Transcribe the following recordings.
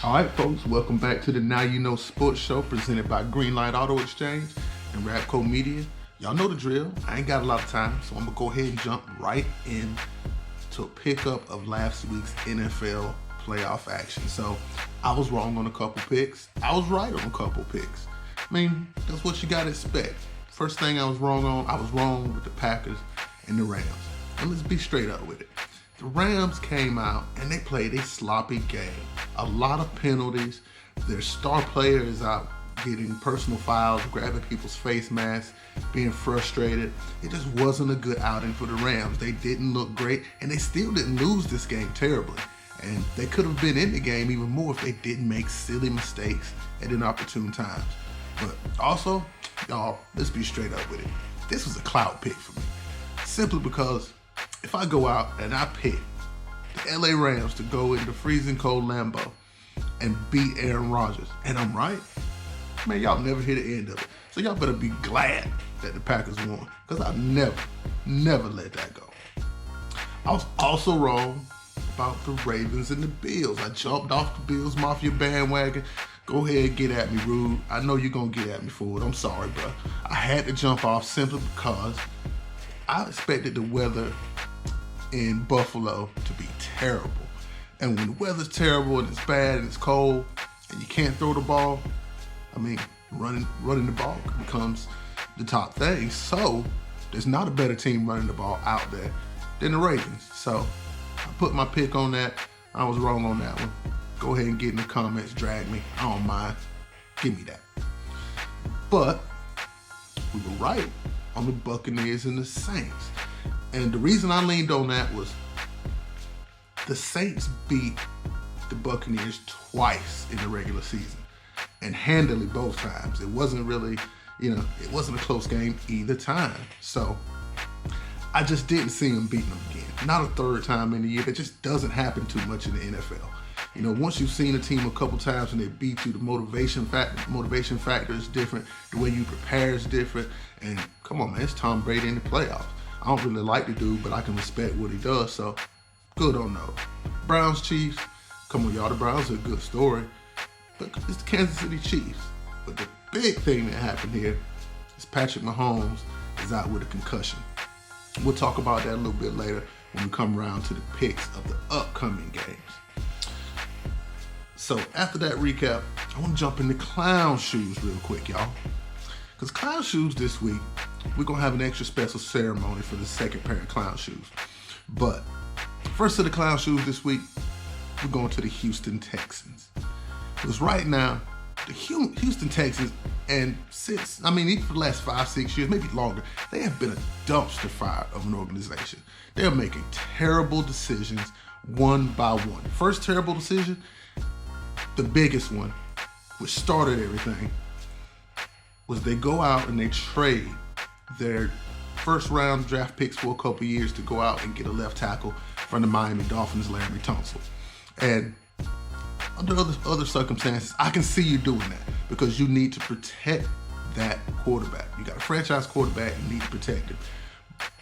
All right, folks, welcome back to the Now You Know Sports Show presented by Greenlight Auto Exchange and Rapco Media. Y'all know the drill. I ain't got a lot of time, so I'm going to go ahead and jump right in to a pickup of last week's NFL playoff action. So I was wrong on a couple picks. I was right on a couple picks. I mean, that's what you got to expect. First thing I was wrong with the Packers and the Rams. And let's be straight up with it. The Rams came out and they played a sloppy game. A lot of penalties. Their star player is out getting personal fouls, grabbing people's face masks, being frustrated. It just wasn't a good outing for the Rams. They didn't look great, and they still didn't lose this game terribly. And they could have been in the game even more if they didn't make silly mistakes at inopportune times. But also, y'all, let's be straight up with it. This was a clout pick for me. Simply because if I go out and I pick the LA Rams to go into freezing cold Lambeau and beat Aaron Rodgers, and I'm right, man, y'all never hear the end of it. So y'all better be glad that the Packers won, because I'll never let that go. I was also wrong about the Ravens and the Bills. I jumped off the Bills Mafia bandwagon. Go ahead, get at me, Rude. I know you're going to get at me for it. I'm sorry, bro. I had to jump off simply because I expected the weather in Buffalo to be terrible. And when the weather's terrible and it's bad and it's cold and you can't throw the ball, I mean, running the ball becomes the top thing. So there's not a better team running the ball out there than the Ravens. So I put my pick on that. I was wrong on that one. Go ahead and get in the comments, drag me. I don't mind. Give me that. But we were right on the Buccaneers and the Saints. And the reason I leaned on that was the Saints beat the Buccaneers twice in the regular season, and handily both times. It wasn't really, it wasn't a close game either time. So I just didn't see them beating them again. Not a third time in the year. That just doesn't happen too much in the NFL. Once you've seen a team a couple times and they beat you, the motivation factor is different. The way you prepare is different. And come on, man, it's Tom Brady in the playoffs. I don't really like the dude, but I can respect what he does. So good on those. Browns, Chiefs. Come on, y'all. The Browns are a good story. But it's the Kansas City Chiefs. But the big thing that happened here is Patrick Mahomes is out with a concussion. We'll talk about that a little bit later when we come around to the picks of the upcoming games. So after that recap, I want to jump into clown shoes real quick, y'all. Because clown shoes this week, we're going to have an extra special ceremony for the second pair of clown shoes. But first of the clown shoes this week, we're going to the Houston Texans. Because right now, the Houston Texans, and even for the last 5-6 years, maybe longer, they have been a dumpster fire of an organization. They're making terrible decisions one by one. First terrible decision, the biggest one, which started everything, was they go out and they trade their first round draft picks for a couple years to go out and get a left tackle from the Miami Dolphins, Larry Tunsil. And under other circumstances, I can see you doing that because you need to protect that quarterback. You got a franchise quarterback, you need to protect him.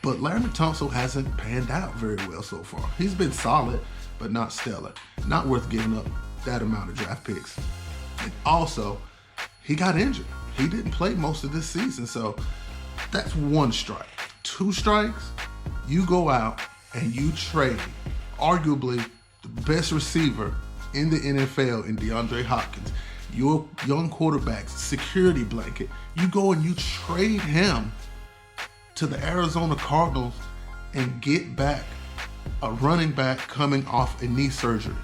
But Larry Tunsil hasn't panned out very well so far. He's been solid, but not stellar. Not worth giving up that amount of draft picks. And also, he got injured. He didn't play most of this season, so that's one strike. 2 strikes, you go out and you trade arguably the best receiver in the NFL in DeAndre Hopkins, your young quarterback's security blanket. You go and you trade him to the Arizona Cardinals and get back a running back coming off a knee surgery.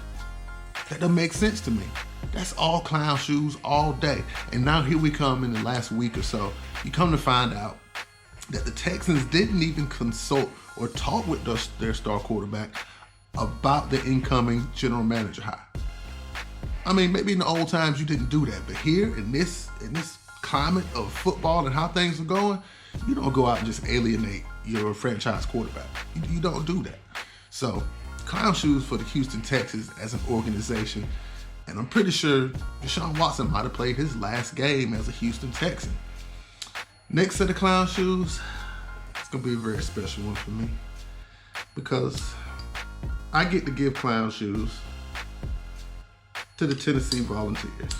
That doesn't make sense to me. That's all clown shoes all day. And now here we come in the last week or so. You come to find out that the Texans didn't even consult or talk with their star quarterback about the incoming general manager hire. I mean, maybe in the old times you didn't do that, but here in this climate of football and how things are going, you don't go out and just alienate your franchise quarterback. You don't do that. So, clown shoes for the Houston Texans as an organization, and I'm pretty sure Deshaun Watson might have played his last game as a Houston Texan. Next set of clown shoes, it's going to be a very special one for me because I get to give clown shoes to the Tennessee Volunteers.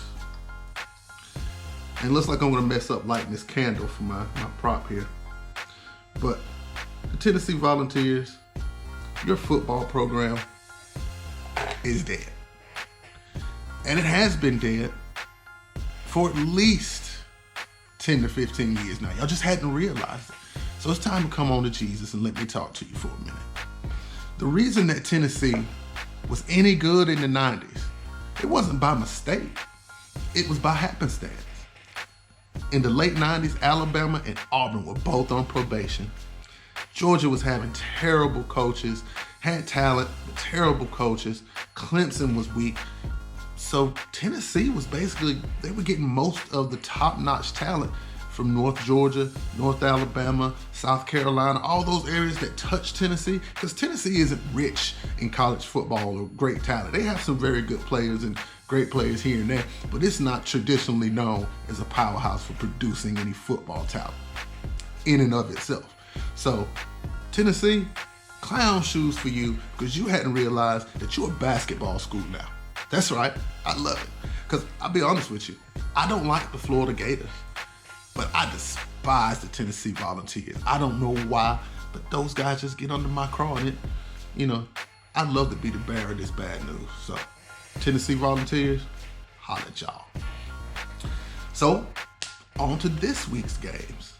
And it looks like I'm gonna mess up lighting this candle for my prop here. But the Tennessee Volunteers, your football program is dead. And it has been dead for at least 10 to 15 years now. Y'all just hadn't realized it. So it's time to come on to Jesus and let me talk to you for a minute. The reason that Tennessee was any good in the 90s, it wasn't by mistake. It was by happenstance. In the late 90s, Alabama and Auburn were both on probation. Georgia was having terrible coaches, had talent, but terrible coaches. Clemson was weak. So Tennessee was basically, they were getting most of the top-notch talent from North Georgia, North Alabama, South Carolina, all those areas that touch Tennessee, because Tennessee isn't rich in college football or great talent. They have some very good players and great players here and there, but it's not traditionally known as a powerhouse for producing any football talent in and of itself. So Tennessee, clown shoes for you, because you hadn't realized that you're a basketball school now. That's right, I love it. Because I'll be honest with you, I don't like the Florida Gators, but I despise the Tennessee Volunteers. I don't know why, but those guys just get under my craw. And I'd love to be the bearer of this bad news. So, Tennessee Volunteers, holla at y'all. So, on to this week's games.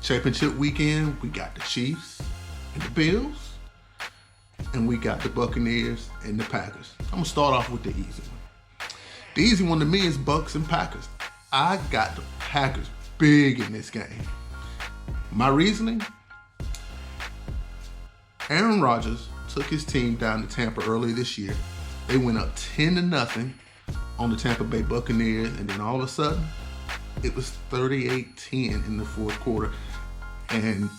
Championship weekend, we got the Chiefs and the Bills, and we got the Buccaneers and the Packers. I'm gonna start off with the easy one. The easy one to me is Bucs and Packers. I got the Packers big in this game. My reasoning? Aaron Rodgers took his team down to Tampa early this year. They went up 10-0 on the Tampa Bay Buccaneers, and then all of a sudden, it was 38-10 in the fourth quarter. And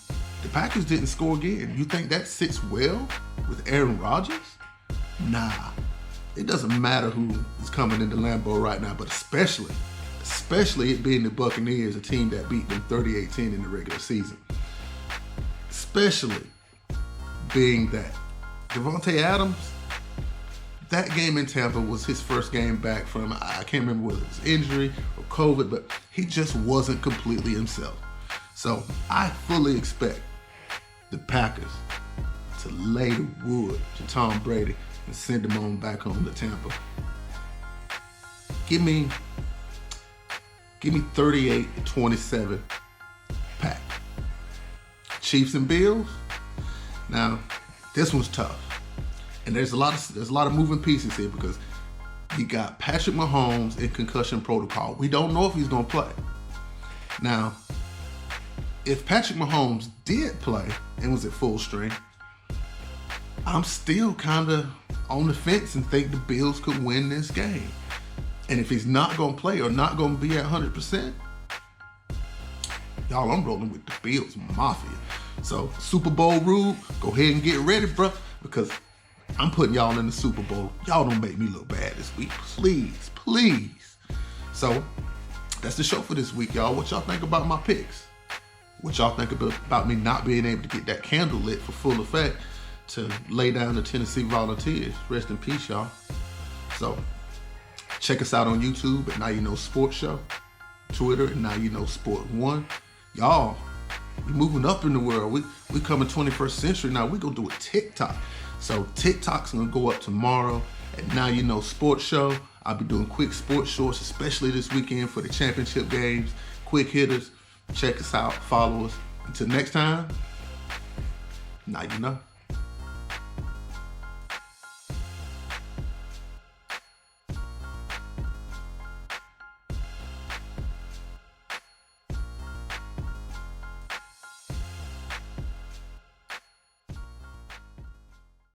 the Packers didn't score again. You think that sits well with Aaron Rodgers? Nah. It doesn't matter who is coming into Lambeau right now, but especially it being the Buccaneers, a team that beat them 38-10 in the regular season. Especially being that Devontae Adams, that game in Tampa was his first game back from, I can't remember whether it was injury or COVID, but he just wasn't completely himself. So I fully expect the Packers to lay the wood to Tom Brady and send him on back home to Tampa. Give me 38-27 Pack. Chiefs and Bills. Now, this one's tough. And there's a lot of moving pieces here, because you got Patrick Mahomes in concussion protocol. We don't know if he's gonna play. Now, if Patrick Mahomes did play and was at full strength, I'm still kind of on the fence and think the Bills could win this game. And if he's not gonna play or not gonna be at 100%, y'all, I'm rolling with the Bills Mafia. So Super Bowl Rube, go ahead and get ready, bro, because I'm putting y'all in the Super Bowl. Y'all don't make me look bad this week, please, please. So that's the show for this week, y'all. What y'all think about my picks? What y'all think about me not being able to get that candle lit for full effect to lay down the Tennessee Volunteers? Rest in peace, y'all. So check us out on YouTube at Now You Know Sports Show, Twitter at Now You Know Sport 1. Y'all, we moving up in the world. We coming 21st century now. We gonna do a TikTok. So TikTok's gonna go up tomorrow at Now You Know Sports Show. I'll be doing quick sports shorts, especially this weekend for the championship games. Quick hitters. Check us out, follow us. Until next time, now you know.